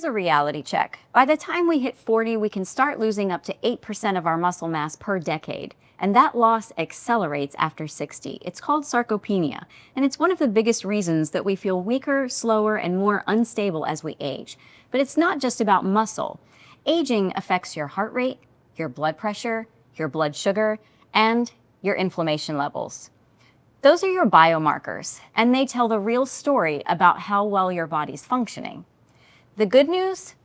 Here's a reality check. By the time we hit 40, we can start losing up to 8% of our muscle mass per decade. And that loss accelerates after 60. It's called sarcopenia, and it's one of the biggest reasons that we feel weaker, slower, and more unstable as we age. But it's not just about muscle. Aging affects your heart rate, your blood pressure, your blood sugar, and your inflammation levels. Those are your biomarkers, and they tell the real story about how well your body's functioning. The good news?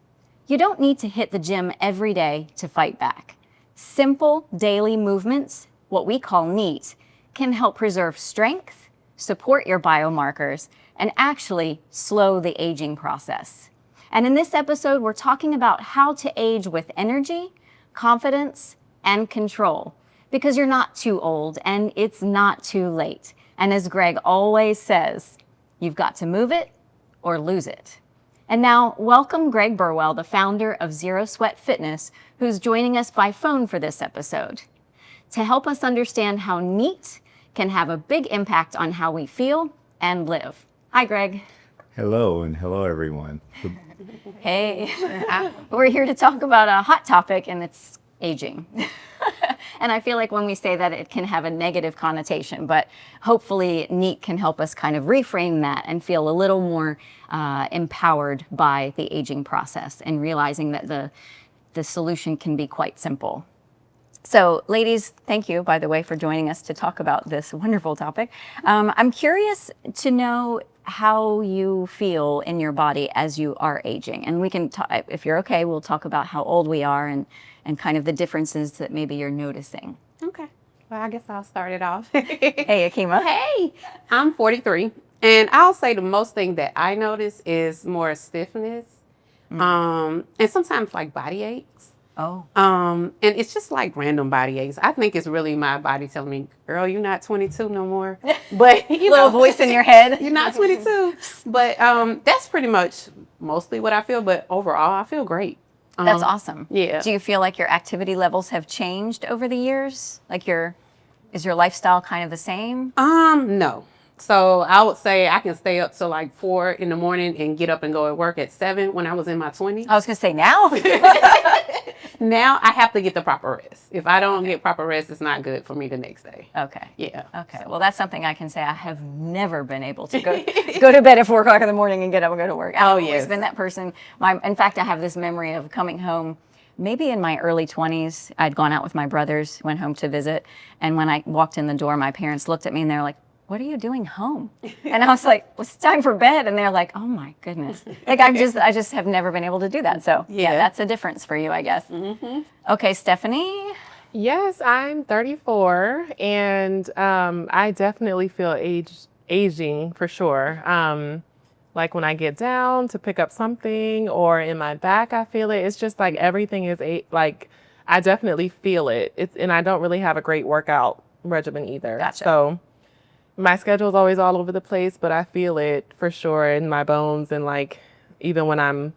You don't need to hit the gym every day to fight back. Simple daily movements, what we call NEAT, can help preserve strength, support your biomarkers, and actually slow the aging process. And in this episode, we're talking about how to age with energy, confidence, and control. Because you're not too old and it's not too late. And as Greg always says, you've got to move it or lose it. And now, welcome Greg Burwell, the founder of Zero Sweat Fitness, who's joining us by phone for this episode to help us understand how NEAT can have a big impact on how we feel and live. Hi, Greg. Hello, and hello, everyone. Hey, we're here to talk about a hot topic, and it's aging. And I feel like when we say that, it can have a negative connotation, but hopefully NEAT can help us kind of reframe that and feel a little more empowered by the aging process and realizing that the solution can be quite simple. So ladies, thank you, by the way, for joining us to talk about this wonderful topic. I'm curious to know how you feel in your body as you are aging. And we can, if you're okay, we'll talk about how old we are and kind of the differences that maybe you're noticing. Okay. Well, I guess I'll start it off. Hey, Ahkima. Hey, I'm 43. And I'll say the most thing that I notice is more stiffness. And sometimes like body aches. Oh. And it's just like random body aches. I think it's really my body telling me, girl, you're not 22 no more. But you Little voice in your head. You're not 22. But that's pretty much mostly what I feel. But overall, I feel great. That's awesome. Yeah. Do you feel like your activity levels have changed over the years? Like is your lifestyle kind of the same? No. So I would say I can stay up till like 4 in the morning and get up and go to work at 7 when I was in my 20s. I was gonna say now. Now I have to get the proper rest. If I don't get proper rest, it's not good for me the next day. Okay. Yeah. Okay. Well, that's something I can say. I have never been able to go to bed at 4 o'clock in the morning and get up and go to work. I've always been that person. In fact, I have this memory of coming home. Maybe in my early 20s, I'd gone out with my brothers, went home to visit, and when I walked in the door, my parents looked at me and they're like, "What are you doing home?" And I was like, "Well, it's time for bed." And they're like, "Oh my goodness." Like I just have never been able to do that. So yeah, that's a difference for you, I guess. Mm-hmm. Okay, Stephanie. Yes, I'm 34, and I definitely feel aging for sure. Like when I get down to pick up something or in my back, I feel it. It's just like everything is like I definitely feel it. And I don't really have a great workout regimen either. Gotcha. So my schedule is always all over the place, but I feel it for sure in my bones and like even when I'm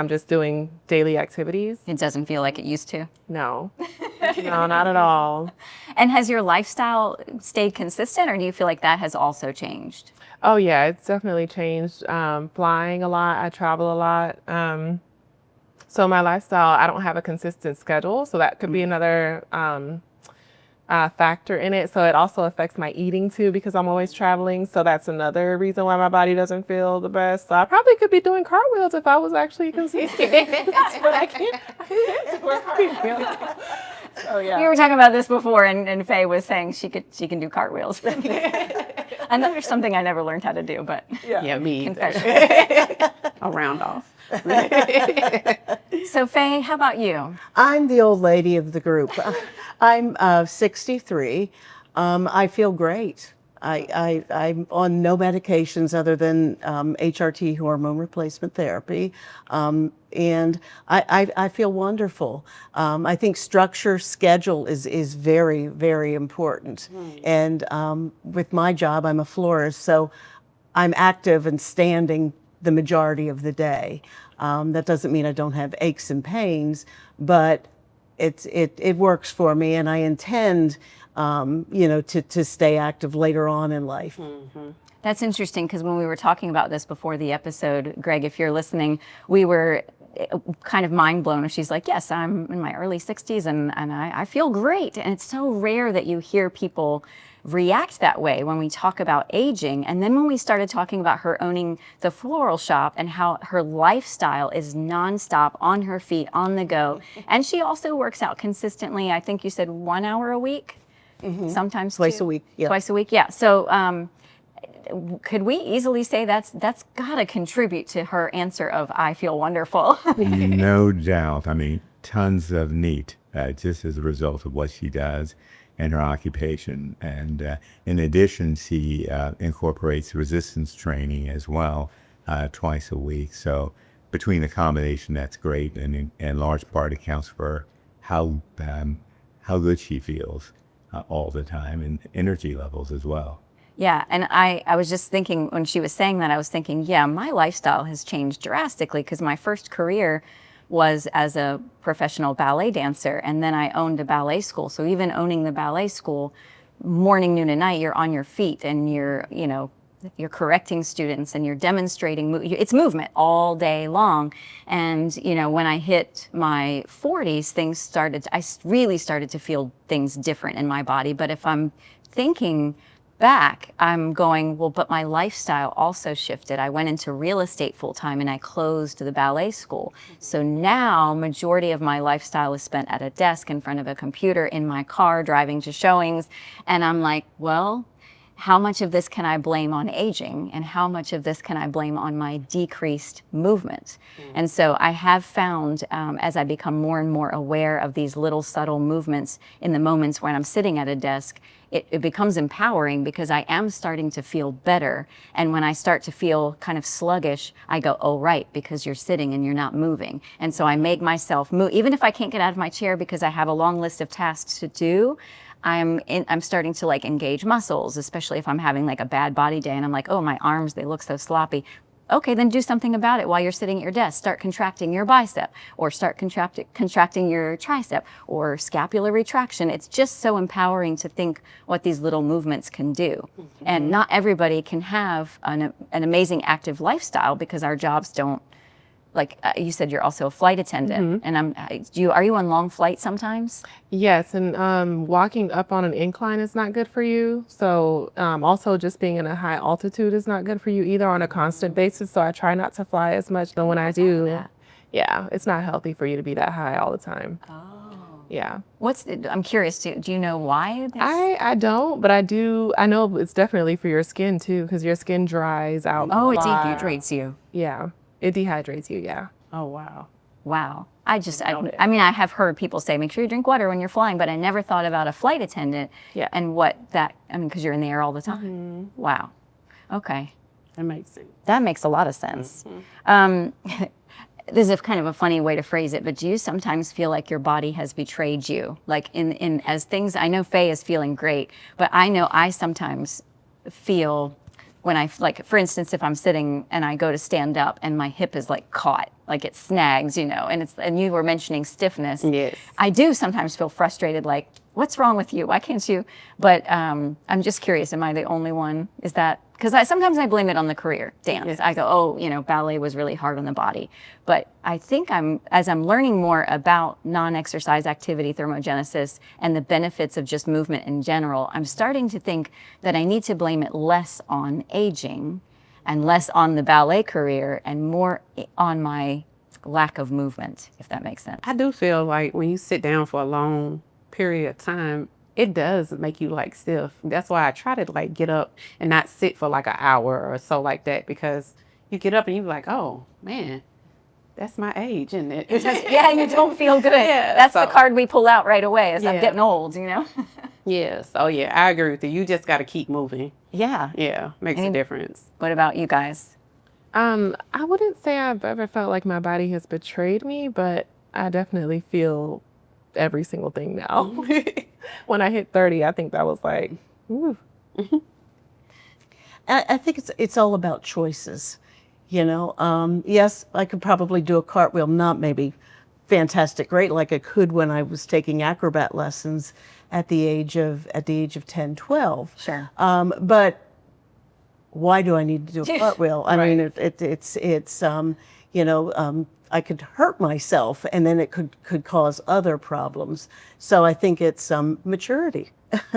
just doing daily activities. It doesn't feel like it used to. No, no, not at all. And has your lifestyle stayed consistent, or do you feel like that has also changed? Oh yeah, it's definitely changed. Flying a lot, I travel a lot. So my lifestyle, I don't have a consistent schedule, so that could be another factor in it. So it also affects my eating too because I'm always traveling. So that's another reason why my body doesn't feel the best. So I probably could be doing cartwheels if I was actually consistent. But I can't do cartwheels. Oh yeah. We were talking about this before, and Faye was saying she can do cartwheels. Another something I never learned how to do, but Yeah, me either. confession. A round off. So Faye, how about you? I'm the old lady of the group. I'm 63. I feel great. I'm on no medications other than HRT, hormone replacement therapy, and I feel wonderful. I think structure, schedule is very, very important. And with my job, I'm a florist, so I'm active and standing the majority of the day. That doesn't mean I don't have aches and pains, but it works for me, and I intend to stay active later on in life. Mm-hmm. That's interesting because when we were talking about this before the episode, Greg, if you're listening, we were kind of mind blown. She's like, yes, I'm in my early 60s and I feel great. And it's so rare that you hear people react that way when we talk about aging. And then when we started talking about her owning the floral shop and how her lifestyle is nonstop, on her feet, on the go. And she also works out consistently. I think you said 1 hour a week, sometimes Twice two. a week, yeah. Twice a week, yeah. So could we easily say that's got to contribute to her answer of I feel wonderful? No doubt. I mean, tons of NEAT just as a result of what she does and her occupation. And in addition, she incorporates resistance training as well twice a week. So between the combination, that's great, and in large part accounts for how good she feels all the time, and energy levels as well. Yeah, and I was just thinking when she was saying that, I was thinking, yeah, my lifestyle has changed drastically because my first career was as a professional ballet dancer, and then I owned a ballet school. So even owning the ballet school, morning, noon, and night, you're on your feet and you're correcting students and you're demonstrating. It's movement all day long. And when I hit my 40s, I really started to feel things different in my body. But if I'm thinking back, I'm going, well, but my lifestyle also shifted. I went into real estate full time and I closed the ballet school. So now majority of my lifestyle is spent at a desk in front of a computer, in my car, driving to showings. And I'm like, well, how much of this can I blame on aging and how much of this can I blame on my decreased movement? And so I have found as I become more and more aware of these little subtle movements in the moments when I'm sitting at a desk, it becomes empowering because I am starting to feel better. And when I start to feel kind of sluggish, I go, oh, right, because you're sitting and you're not moving. And so I make myself move, even if I can't get out of my chair because I have a long list of tasks to do. I'm starting to engage muscles, especially if I'm having a bad body day and I'm like, oh, my arms, they look so sloppy. Okay, then do something about it while you're sitting at your desk. Start contracting your bicep or start contracting your tricep or scapular retraction. It's just so empowering to think what these little movements can do. And not everybody can have an amazing active lifestyle because our jobs don't, you said you're also a flight attendant, and are you on long flights sometimes? Yes, and walking up on an incline is not good for you. So also just being in a high altitude is not good for you either on a constant basis. So I try not to fly as much, but when I do, yeah, it's not healthy for you to be that high all the time. Oh. Yeah. I'm curious, do you know why? I don't, but I do. I know it's definitely for your skin too, because your skin dries out. Oh, it dehydrates you. Yeah. It dehydrates you, yeah. Oh, wow. Wow. I mean, I have heard people say, make sure you drink water when you're flying, but I never thought about a flight attendant and because you're in the air all the time. Wow. Okay. That makes sense. That makes a lot of sense. This is kind of a funny way to phrase it, but do you sometimes feel like your body has betrayed you? As things, I know Faye is feeling great, but I know I sometimes feel when for instance, if I'm sitting and I go to stand up and my hip is caught, it snags, and you were mentioning stiffness. Yes. I do sometimes feel frustrated, what's wrong with you? Why can't you? But I'm just curious, am I the only one? Is that, because sometimes I blame it on the career, dance. Yes. I go, oh, ballet was really hard on the body. But I think as I'm learning more about non-exercise activity thermogenesis and the benefits of just movement in general, I'm starting to think that I need to blame it less on aging and less on the ballet career and more on my lack of movement, if that makes sense. I do feel like when you sit down for a long period of time, it does make you stiff. That's why I try to get up and not sit for an hour or so like that, because you get up and you're like, oh man, that's my age, isn't it? Yeah, you don't feel good. Yeah, that's the card we pull out right away as I'm getting old, Yes. Oh yeah, I agree with you. You just got to keep moving. Yeah. Yeah, makes a difference. What about you guys? I wouldn't say I've ever felt like my body has betrayed me, but I definitely feel every single thing now. When I hit 30, I think that was ooh. I think it's all about choices, Yes, I could probably do a cartwheel, not maybe fantastic, great like I could when I was taking acrobat lessons at the age of 10, 12. Sure. But why do I need to do a cartwheel? I mean, it's I could hurt myself, and then it could cause other problems. So I think it's maturity.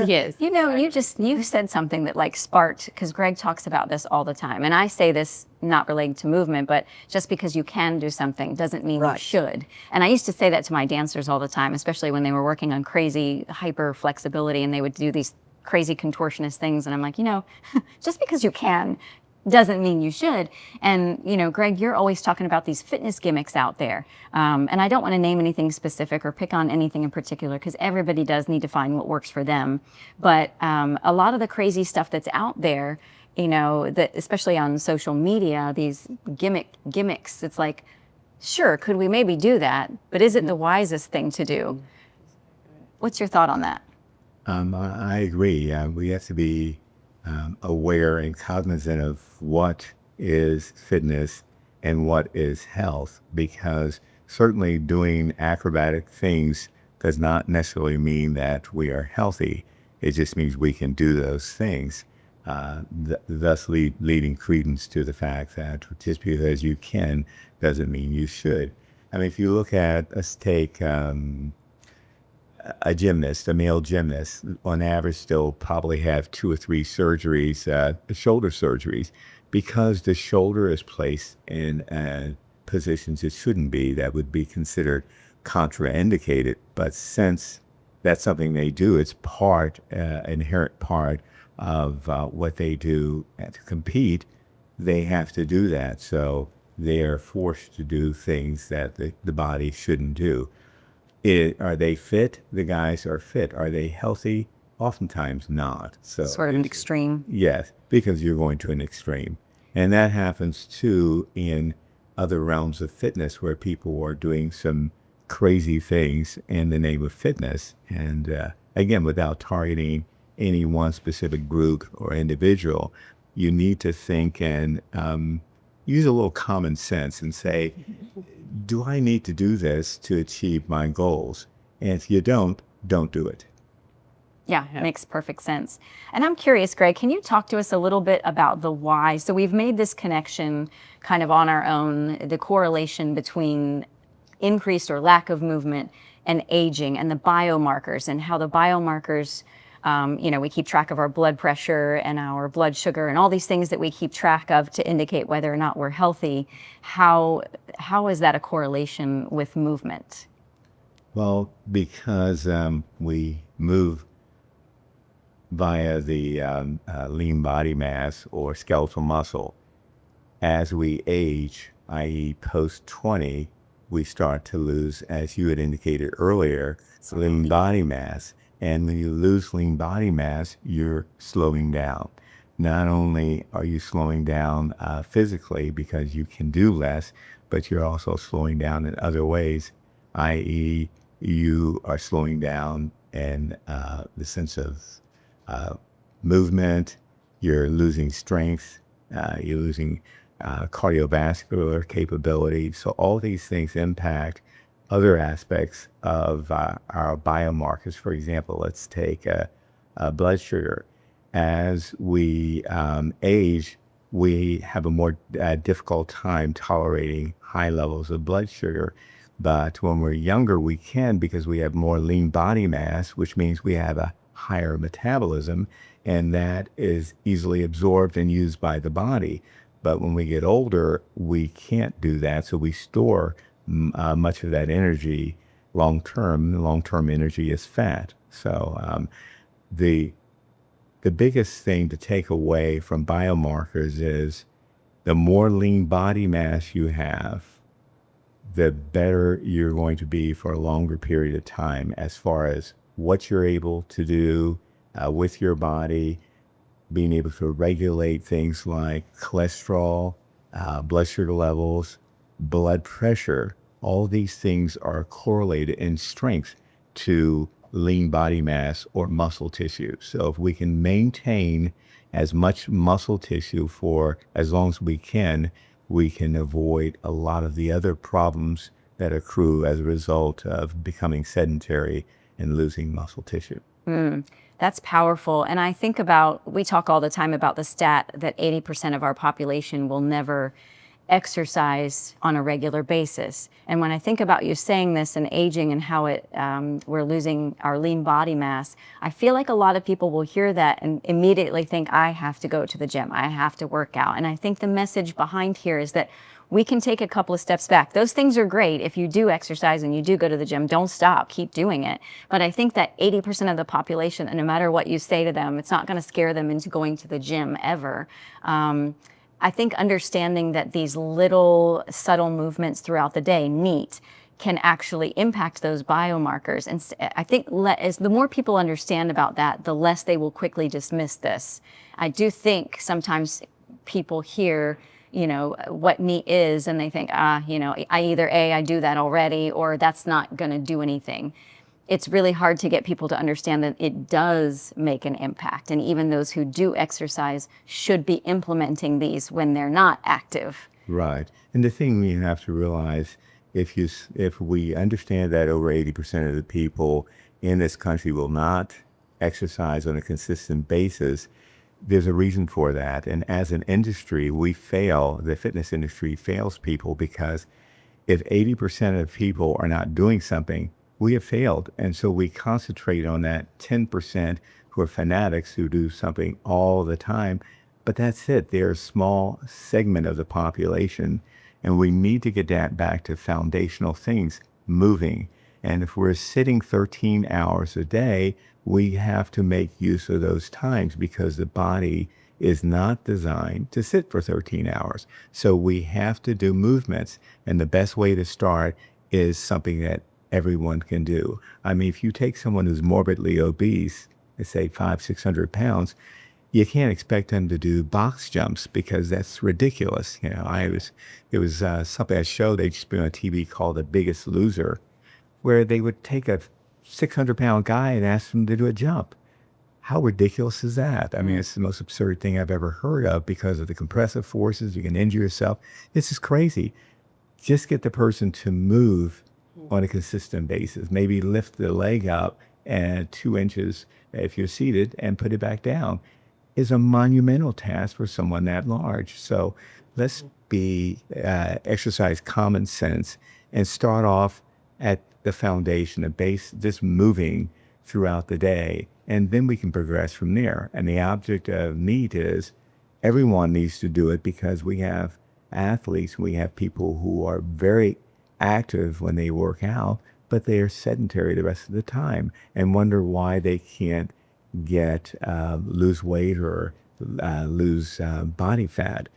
Yes. You said something that like sparked, because Greg talks about this all the time. And I say this not relating to movement, but just because you can do something doesn't mean you should. And I used to say that to my dancers all the time, especially when they were working on crazy hyper flexibility and they would do these crazy contortionist things. And I'm like, just because you can doesn't mean you should. And, Greg, you're always talking about these fitness gimmicks out there. And I don't want to name anything specific or pick on anything in particular, because everybody does need to find what works for them. But a lot of the crazy stuff that's out there, that especially on social media, these gimmicks, it's like, sure, could we maybe do that? But is it the wisest thing to do? What's your thought on that? I agree. We have to be aware and cognizant of what is fitness and what is health, because certainly doing acrobatic things does not necessarily mean that we are healthy. It just means we can do those things, thus leading credence to the fact that just because you can doesn't mean you should. I mean, if you look at, let's take a gymnast, a male gymnast, on average still probably have 2 or 3 surgeries, shoulder surgeries, because the shoulder is placed in positions it shouldn't be, that would be considered contraindicated. But since that's something they do, it's inherent part of what they do to compete, they have to do that. So they are forced to do things that the body shouldn't do. Are they fit? The guys are fit. Are they healthy? Oftentimes not. So Sort of an extreme. yes, because you're going to an extreme. And that happens too in other realms of fitness, where people are doing some crazy things in the name of fitness. And again, without targeting any one specific group or individual, you need to think and use a little common sense and say, do I need to do this to achieve my goals? And if you don't do it. Yeah, makes perfect sense. And I'm curious, Greg, can you talk to us a little bit about the why? So we've made this connection kind of on our own, the correlation between increased or lack of movement and aging, and the biomarkers, and how the biomarkers, we keep track of our blood pressure and our blood sugar and all these things that we keep track of to indicate whether or not we're healthy. How is that a correlation with movement? Well, because we move via the lean body mass or skeletal muscle. As we age, i.e. post 20, we start to lose, as you had indicated earlier, lean body mass. And when you lose lean body mass, you're slowing down. Not only are you slowing down physically because you can do less, but you're also slowing down in other ways, i.e. you are slowing down in the sense of movement, you're losing strength, you're losing cardiovascular capability. So all these things impact other aspects of our biomarkers. For example, let's take blood sugar. As we age, we have a more difficult time tolerating high levels of blood sugar. But when we're younger, we can, because we have more lean body mass, which means we have a higher metabolism, and that is easily absorbed and used by the body. But when we get older, we can't do that. So we store much of that energy long-term. Long-term energy is fat. So the biggest thing to take away from biomarkers is the more lean body mass you have, the better you're going to be for a longer period of time as far as what you're able to do with your body, being able to regulate things like cholesterol, blood sugar levels, blood pressure. All these things are correlated in strength to lean body mass or muscle tissue. So if we can maintain as much muscle tissue for as long as we can avoid a lot of the other problems that accrue as a result of becoming sedentary and losing muscle tissue. That's powerful. And I think we talk all the time about the stat that 80% of our population will never exercise on a regular basis. And when I think about you saying this and aging and how we're losing our lean body mass, I feel like a lot of people will hear that and immediately think, I have to go to the gym, I have to work out. And I think the message behind here is that we can take a couple of steps back. Those things are great. If you do exercise and you do go to the gym, don't stop, keep doing it. But I think that 80% of the population, and no matter what you say to them, it's not going to scare them into going to the gym ever. I think understanding that these little subtle movements throughout the day, neat, can actually impact those biomarkers. And I think as the more people understand about that, the less they will quickly dismiss this. I do think sometimes people hear, you know, what NEAT is, and they think, you know, I do that already, or that's not going to do anything. It's really hard to get people to understand that it does make an impact. And even those who do exercise should be implementing these when they're not active. Right. And the thing we have to realize, if we understand that over 80% of the people in this country will not exercise on a consistent basis, there's a reason for that. And as an industry, the fitness industry fails people, because if 80% of people are not doing something, we have failed. And so we concentrate on that 10% who are fanatics who do something all the time. But that's it. They're a small segment of the population. And we need to get that back to foundational things, moving. And if we're sitting 13 hours a day, we have to make use of those times, because the body is not designed to sit for 13 hours. So we have to do movements. And the best way to start is something that everyone can do. I mean, if you take someone who's morbidly obese, let's say 500-600 pounds, you can't expect them to do box jumps, because that's ridiculous. You know, it was something, a show they just been on TV called The Biggest Loser, where they would take a 600-pound guy and ask him to do a jump. How ridiculous is that? I mean, it's the most absurd thing I've ever heard of, because of the compressive forces. You can injure yourself. This is crazy. Just get the person to move on a consistent basis. Maybe lift the leg up and 2 inches if you're seated and put it back down. Is a monumental task for someone that large. So let's exercise common sense and start off at the foundation, the base, just moving throughout the day, and then we can progress from there. And the object of NEAT is everyone needs to do it, because we have athletes, we have people who are very active when they work out, but they are sedentary the rest of the time and wonder why they can't lose weight or lose body fat.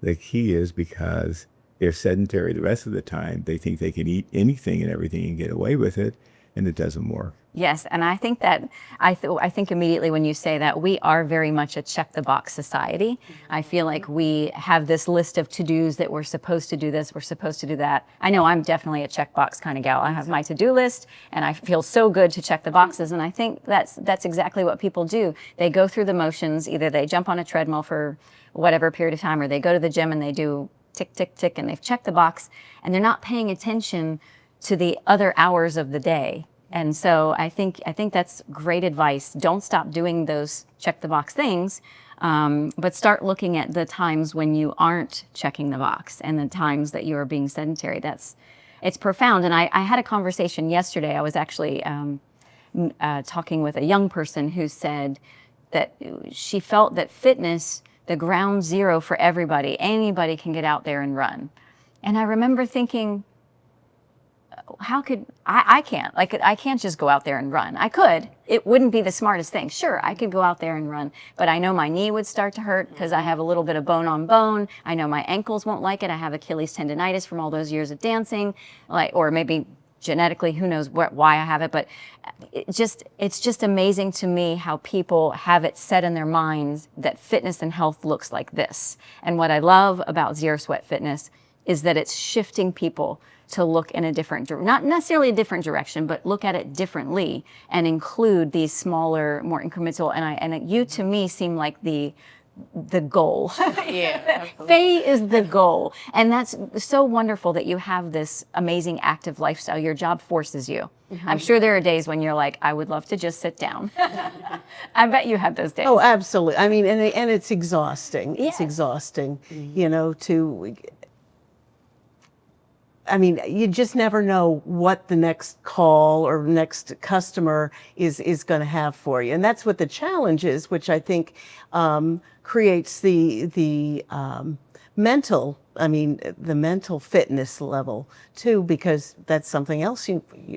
The key is because they're sedentary the rest of the time. They think they can eat anything and everything and get away with it, and it doesn't work. Yes, and I think that I think immediately when you say that, we are very much a check-the-box society. I feel like we have this list of to-dos that we're supposed to do this, we're supposed to do that. I know I'm definitely a check-box kind of gal. I have my to-do list, and I feel so good to check the boxes, and I think that's exactly what people do. They go through the motions. Either they jump on a treadmill for whatever period of time, or they go to the gym and they do tick, tick, tick, and they've checked the box, and they're not paying attention to the other hours of the day. And so I think that's great advice. Don't stop doing those check the box things, but start looking at the times when you aren't checking the box and the times that you are being sedentary. It's profound. And I had a conversation yesterday. I was actually talking with a young person who said that she felt that fitness, the ground zero for everybody, anybody can get out there and run. And I remember thinking, how could I can't just go out there and run. I could. It wouldn't be the smartest thing. Sure, I could go out there and run, but I know my knee would start to hurt because I have a little bit of bone on bone. I know my ankles won't like it. I have Achilles tendonitis from all those years of dancing, or maybe genetically, who knows why I have it, but it's just amazing to me how people have it set in their minds that fitness and health looks like this. And what I love about Zero Sweat Fitness is that it's shifting people to look in a different, not necessarily a different direction, but look at it differently and include these smaller, more incremental, and you to me seem like the goal. Yeah. Faye is the goal. And that's so wonderful that you have this amazing active lifestyle. Your job forces you. Mm-hmm. I'm sure there are days when you're like, I would love to just sit down. I bet you have those days. Oh, absolutely. I mean, and it's exhausting. Yes. It's exhausting, you know, I mean, you just never know what the next call or next customer is going to have for you. And that's what the challenge is, which I think creates the mental, I mean, the mental fitness level too, because that's something else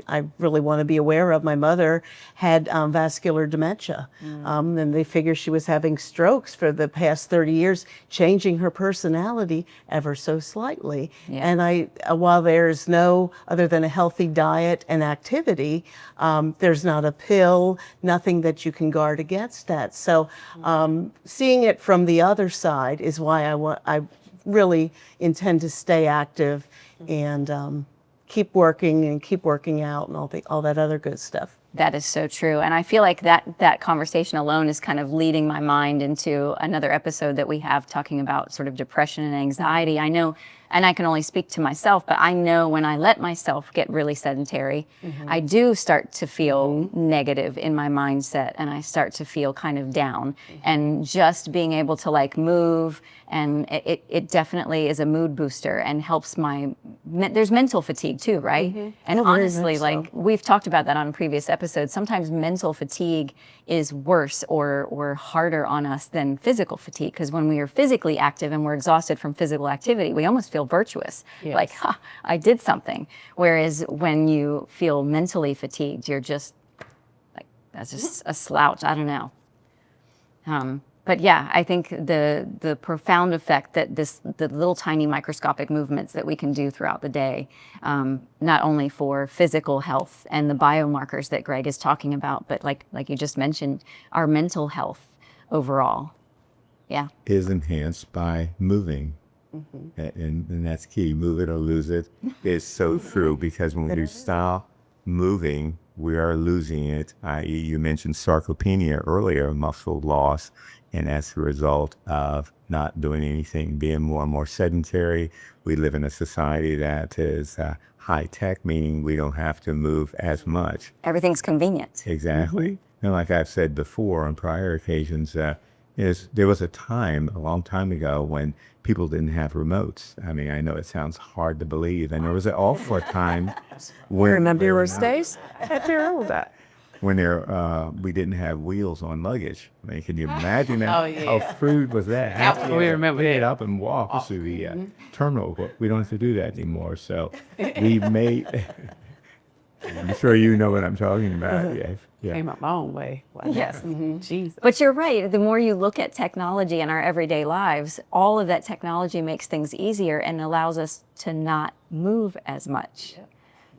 I really want to be aware of. My mother had vascular dementia, and they figure she was having strokes for the past 30 years, changing her personality ever so slightly. Yeah. And while there's no, other than a healthy diet and activity, there's not a pill, nothing that you can guard against that. So seeing it from the other side is why I really intend to stay active and keep working and keep working out and all that other good stuff. That is so true. And I feel like that conversation alone is kind of leading my mind into another episode that we have talking about sort of depression and anxiety. I know, and I can only speak to myself, but I know when I let myself get really sedentary, I do start to feel negative in my mindset, and I start to feel kind of down. And just being able to like move, and it definitely is a mood booster and helps there's mental fatigue too, right? And honestly, like we've talked about that on previous episodes, sometimes mental fatigue is worse or harder on us than physical fatigue, because when we are physically active and we're exhausted from physical activity, we almost feel virtuous. Yes. Like, I did something. Whereas when you feel mentally fatigued, you're just like, that's just a slouch. I don't know. But yeah, I think the profound effect that the little tiny microscopic movements that we can do throughout the day, not only for physical health and the biomarkers that Greg is talking about, but like you just mentioned, our mental health overall. Yeah. Is enhanced by moving. And that's key. Move it or lose it is so true, because when we stop moving, we are losing it, i.e. you mentioned sarcopenia earlier, muscle loss, and that's the result of not doing anything, being more and more sedentary. We live in a society that is high tech, meaning we don't have to move as much. Everything's convenient. Exactly. And like I've said before on prior occasions, there was a time, a long time ago, when people didn't have remotes. I mean, I know it sounds hard to believe. And there was also a time when... Remember those days? I remember that. When we didn't have wheels on luggage. I mean, can you imagine that? Oh, yeah. How crude was that? Absolutely. We remember Pick it that. up and walk to the terminal. But we don't have to do that anymore. So we made... I'm sure you know what I'm talking about. Yeah. Came up my own way. Wow. Yes. Jesus. But you're right. The more you look at technology in our everyday lives, all of that technology makes things easier and allows us to not move as much,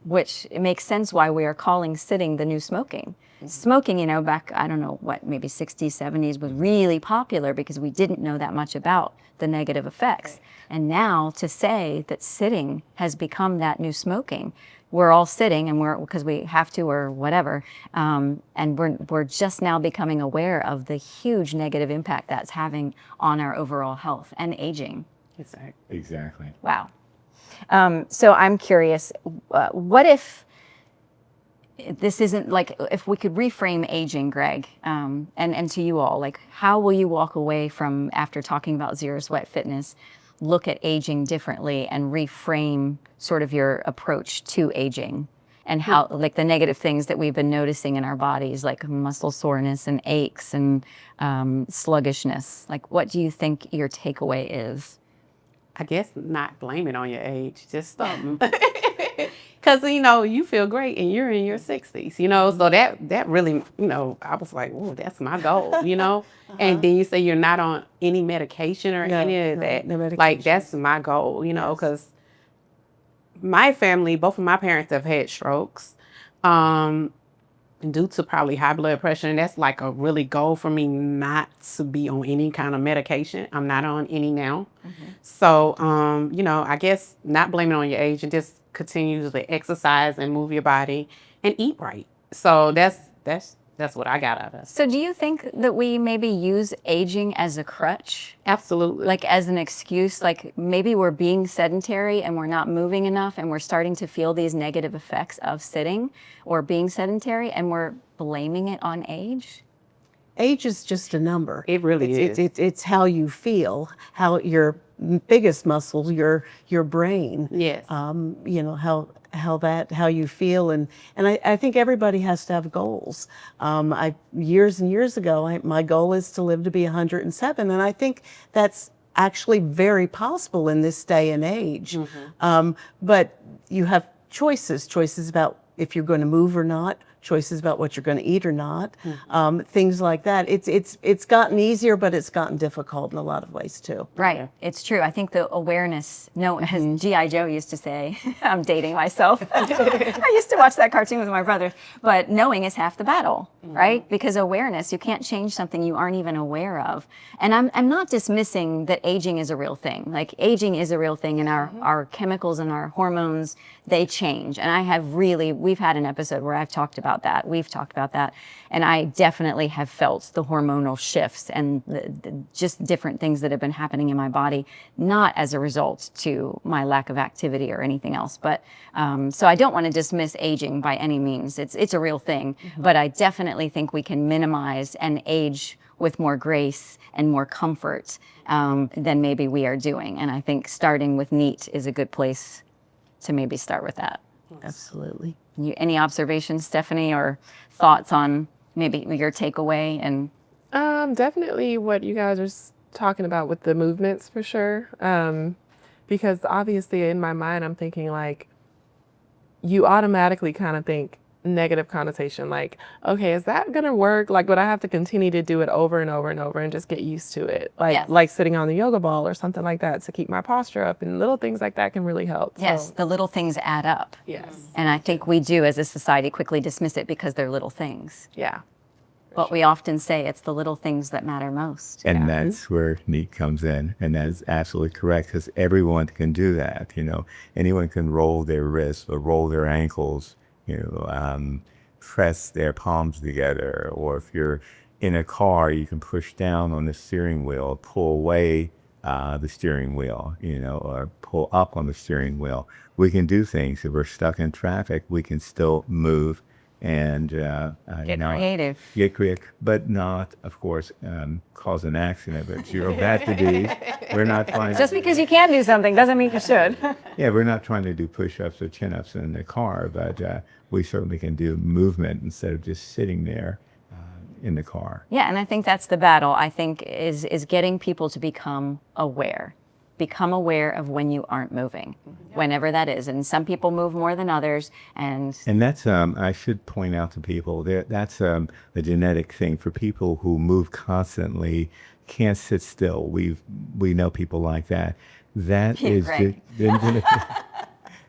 which it makes sense why we are calling sitting the new smoking. Smoking, back, I don't know what, maybe 60s, 70s was really popular because we didn't know that much about the negative effects. And now to say that sitting has become that new smoking, we're all sitting and because we have to or whatever, and we're just now becoming aware of the huge negative impact that's having on our overall health and aging. Exactly. Wow. So I'm curious, what if this isn't like, if we could reframe aging, Greg, and to you all, like, how will you walk away from, after talking about Zero Sweat Fitness, look at aging differently and reframe sort of your approach to aging and how, like, the negative things that we've been noticing in our bodies, like muscle soreness and aches and sluggishness? Like, what do you think your takeaway is? I guess not blame it on your age, just something. Because, you feel great and you're in your 60s, so that really, I was like, oh, that's my goal, And then you say you're not on any medication or any of that. No medication. Like, that's my goal, because my family, both of my parents have had strokes due to probably high blood pressure. And that's like a really goal for me, not to be on any kind of medication. I'm not on any now. So, I guess not blaming on your age and just continue to exercise and move your body and eat right. So that's what I got out of it. So do you think that we maybe use aging as a crutch? Absolutely. Like as an excuse, like maybe we're being sedentary and we're not moving enough and we're starting to feel these negative effects of sitting or being sedentary and we're blaming it on age? age is just a number. It really is. It's how you feel, how your biggest muscle, your brain. Yes. You know, how you feel, and I think everybody has to have goals. Years and years ago, my goal is to live to be 107, and I think that's actually very possible in this day and age. But you have choices about if you're going to move or not, choices about what you're going to eat or not, things like that. It's gotten easier, but it's gotten difficult in a lot of ways too. Right. It's true. I think the awareness, as G.I. Joe used to say, I'm dating myself. I used to watch that cartoon with my brother, but knowing is half the battle, right? Because awareness, you can't change something you aren't even aware of. And I'm not dismissing that aging is a real thing. Like aging is a real thing, and our chemicals and our hormones, they change. And we've had an episode where I've talked about that. We've talked about that. And I definitely have felt the hormonal shifts and the just different things that have been happening in my body, not as a result to my lack of activity or anything else. But so I don't want to dismiss aging by any means. It's a real thing. But I definitely think we can minimize and age with more grace and more comfort than maybe we are doing. And I think starting with NEAT is a good place to maybe start with that. Absolutely. Any observations, Stephanie, or thoughts on maybe your takeaway? And Definitely what you guys are talking about with the movements for sure. Because obviously in my mind, I'm thinking like, you automatically kind of think negative connotation, like, okay, is that gonna work? Like, would I have to continue to do it over and over and over and just get used to it? Like, Yes. like sitting on the yoga ball or something like that to keep my posture up, and little things like that can really help. yes, So, the little things add up. yes. And I think we do as a society quickly dismiss it because they're little things. Yeah. But we often say it's the little things that matter most. And that's where NEAT comes in. And that's absolutely correct, because everyone can do that. You know, anyone can roll their wrists or roll their ankles, press their palms together. Or if you're in a car, you can push down on the steering wheel, pull away the steering wheel, or pull up on the steering wheel. We can do things. If we're stuck in traffic, we can still move and Get creative. but not, of course, cause an accident. But zero bad to do. We're not trying. Just because you can do something doesn't mean you should. Yeah, we're not trying to do push-ups or chin-ups in the car, but we certainly can do movement instead of just sitting there in the car. Yeah, and I think that's the battle, I think, is getting people to become aware. Become aware of when you aren't moving, whenever that is. And some people move more than others. And that's, I should point out to people, that's a genetic thing. For people who move constantly, can't sit still. We know people like that. That is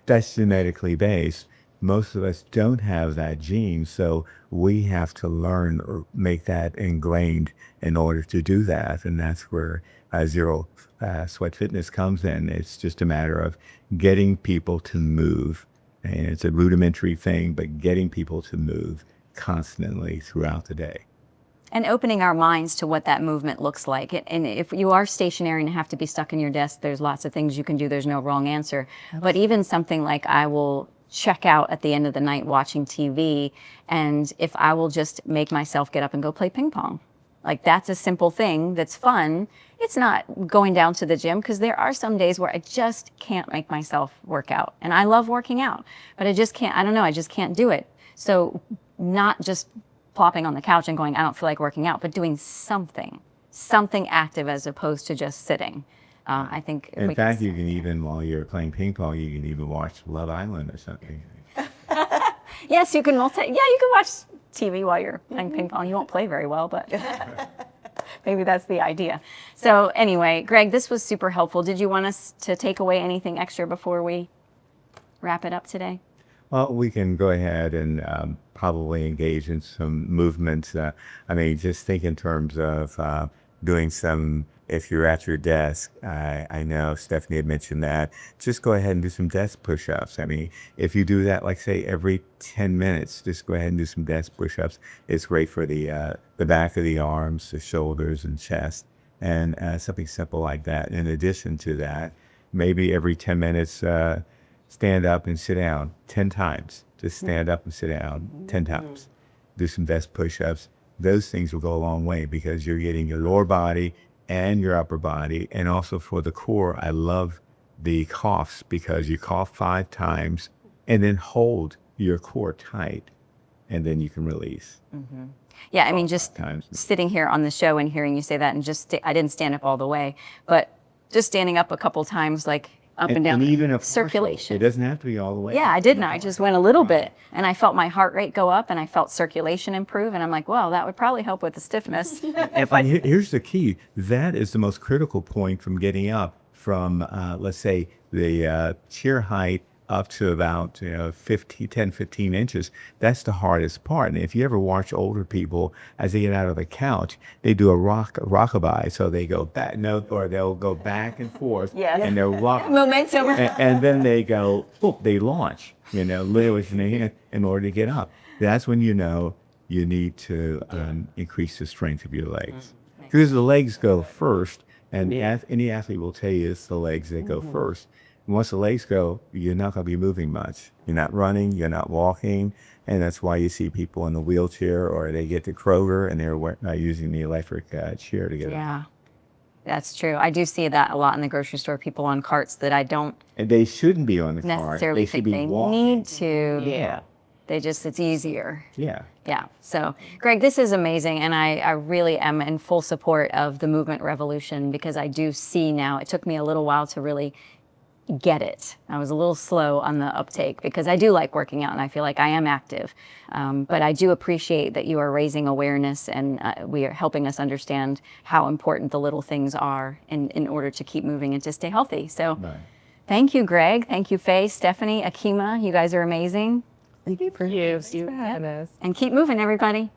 that's genetically based. Most of us don't have that gene, so we have to learn or make that ingrained in order to do that. And that's where Zero Sweat Fitness comes in. It's just a matter of getting people to move. And it's a rudimentary thing, but getting people to move constantly throughout the day. and opening our minds to what that movement looks like. And if you are stationary and have to be stuck in your desk, there's lots of things you can do. There's no wrong answer. But even something like I will check out at the end of the night watching TV, and if I will just make myself get up and go play ping pong. Like, that's a simple thing that's fun. It's not going down to the gym, because there are some days where I just can't make myself work out. And I love working out, but I just can't, I don't know, I just can't do it. So not just plopping on the couch and going, I don't feel like working out, but doing something active as opposed to just sitting. I think. In fact, you can even, while you're playing ping pong, you can even watch Love Island or something. Yes, you can you can watch TV while you're playing ping pong. You won't play very well, but maybe that's the idea. So anyway, Greg, this was super helpful. Did you want us to take away anything extra before we wrap it up today? Well, we can go ahead and probably engage in some movements. I mean, just think in terms of doing some, if you're at your desk, I know Stephanie had mentioned that, just go ahead and do some desk push-ups. I mean, if you do that, like say every 10 minutes, just go ahead and do some desk push-ups. It's great for the back of the arms, the shoulders and chest, and something simple like that. In addition to that, maybe every 10 minutes, stand up and sit down 10 times. Just stand up and sit down 10 times. Do some desk push-ups. those things will go a long way because you're getting your lower body and your upper body. And also for the core, I love the coughs because you cough 5 times and then hold your core tight and then you can release. Yeah, I mean, just times. sitting here on the show and hearing you say that, and just I didn't stand up all the way, but just standing up a couple times, like up and down, And even a partial. circulation. It doesn't have to be all the way. Yeah, I didn't. I just went a little bit, and I felt my heart rate go up, and I felt circulation improve, and I'm like, well, that would probably help with the stiffness. Here's the key. That is the most critical point from getting up from, let's say, the chair height up to about 10, 15 inches. That's the hardest part. And if you ever watch older people, as they get out of the couch, they do a rockabye. So they go back, or they'll go back and forth. Yes. And they'll rock. Momentum. And then they go, they launch, literally in order to get up. That's when you know you need to increase the strength of your legs. Because the legs go first, and any athlete will tell you it's the legs that go first. And once the legs go, you're not going to be moving much. You're not running, you're not walking, and that's why you see people in the wheelchair, or they get to Kroger and they're using the electric chair to get up. Yeah, that's true. I do see that a lot in the grocery store, people on carts that I don't And they shouldn't be on the cart. necessarily They should think be they walking. need to. Yeah. It's easier. Yeah. Yeah. So, Greg, this is amazing. And I really am in full support of the movement revolution because I do see now, it took me a little while to really get it. I was a little slow on the uptake because I do like working out and I feel like I am active. But I do appreciate that you are raising awareness and we are helping us understand how important the little things are in order to keep moving and to stay healthy. So thank you, Greg. Thank you, Faye, Stephanie, Ahkima. You guys are amazing. Thank you for Thank you for having us. And keep moving, everybody.